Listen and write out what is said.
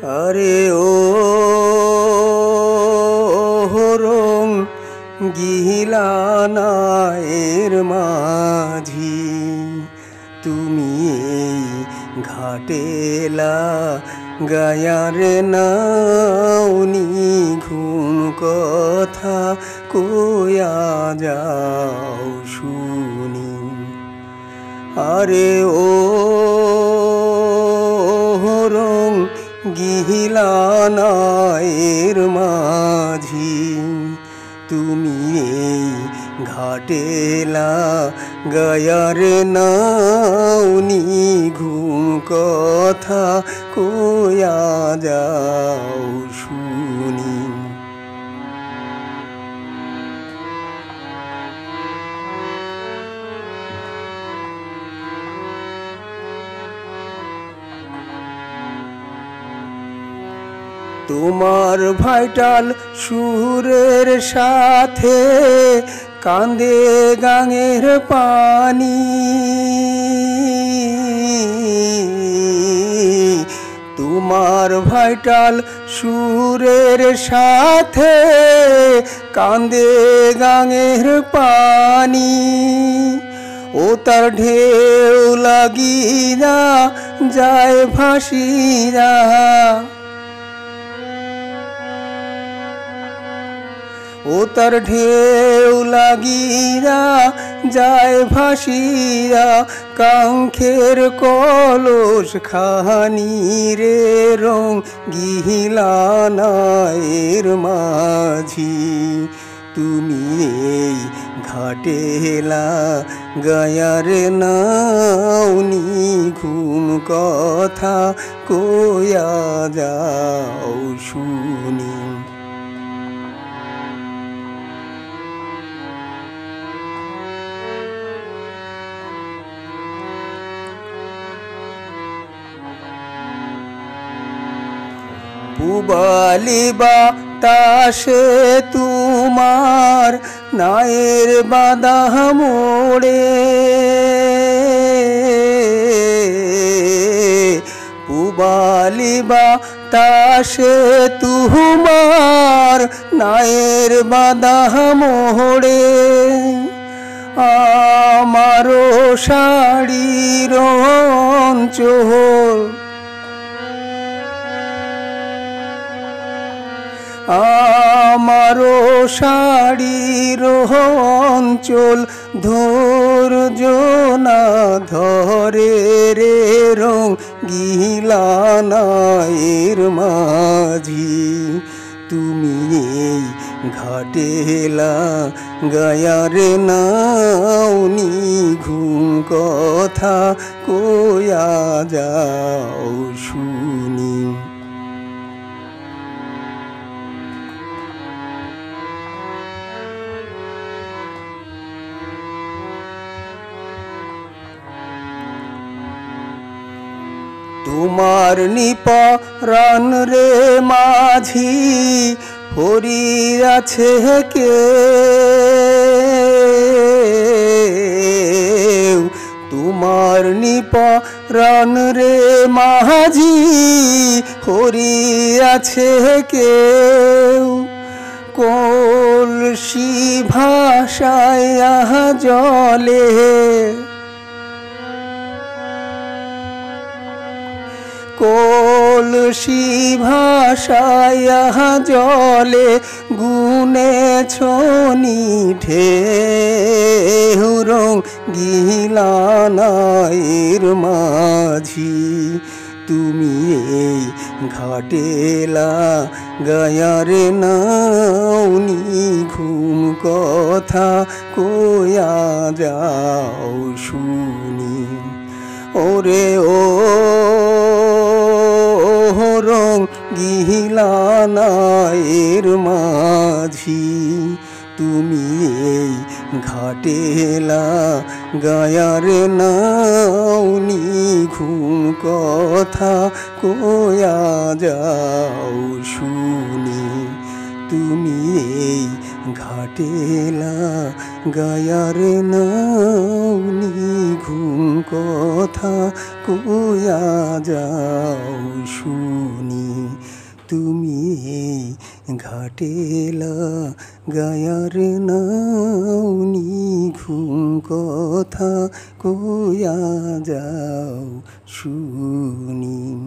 আরে ও রং গিলানায়ের মাঝি, তুমি এই ঘাটেলা গায়ার নাওনি ঘুম কথা কয়া যাও শুনি। আরে ও রং গিলানায়ের মাঝি, তুমি এই ঘাটেলা গায়ার নাওনি ঘুম কথা কয়া যাও শুনি। তোমার ভাইটাল সুরের সাথে কান্দে গাঙের পানি, তোমার ভাইটাল সুরের সাথে কান্দে গাঙের পানি। ও তার ঢেউ লাগিয়া যায় ভাসিয়া, ও তার ঢেউ লাগিয়া যায় ভাসিয়া কাঙ্খের কলস খানি রে রং গিলানায়ের মাঝি, তুমি এই ঘাটেলা গায়ার নাওনি ঘুম কথা কয়া যাও শুনি। পুবালি বাতাসে তোমার নায়ের বাঁধা মোড়ে, পুবালি বাতাসে তোমার নায়ের বাঁধা মোড়ে। আমারও শাড়ির অঞ্চল, আমারও শাড়ির অঞ্চল ধৈর্য না ধরে রে রং গিলানায়ের মাঝি, তুমি এই ঘাটেলা গায়ার নাওনি ঘুম কথা কয়া যাও শুনি। তোমার নিপরাণ রে মাঝি হরি আছে কে, তোমার নিপরাণ রে মাঝি হরি আছে কেউ। কলসি ভাষায় জলে, কলসি ভাষায় জলে গুনেছনি ঢেউ রং গিলানায়ের মাঝি, তুমি এই ঘাটেলা গায়ার নাওনি ঘুম কথা কয়া যাও শুনি। ওরে ও রং গিলানায়ের মাঝি, তুমি এই ঘাটেলা গায়ার নাওনি ঘুম কথা কয়া যাও শুনি। তুমি এই ঘাটেলা গায়ার নাওনি ঘুম কথা কয়া যাও শুনি। তুমি এই ঘাটেলা গায়ার নাও নিঘুম কথা কয়া যাও শুনি।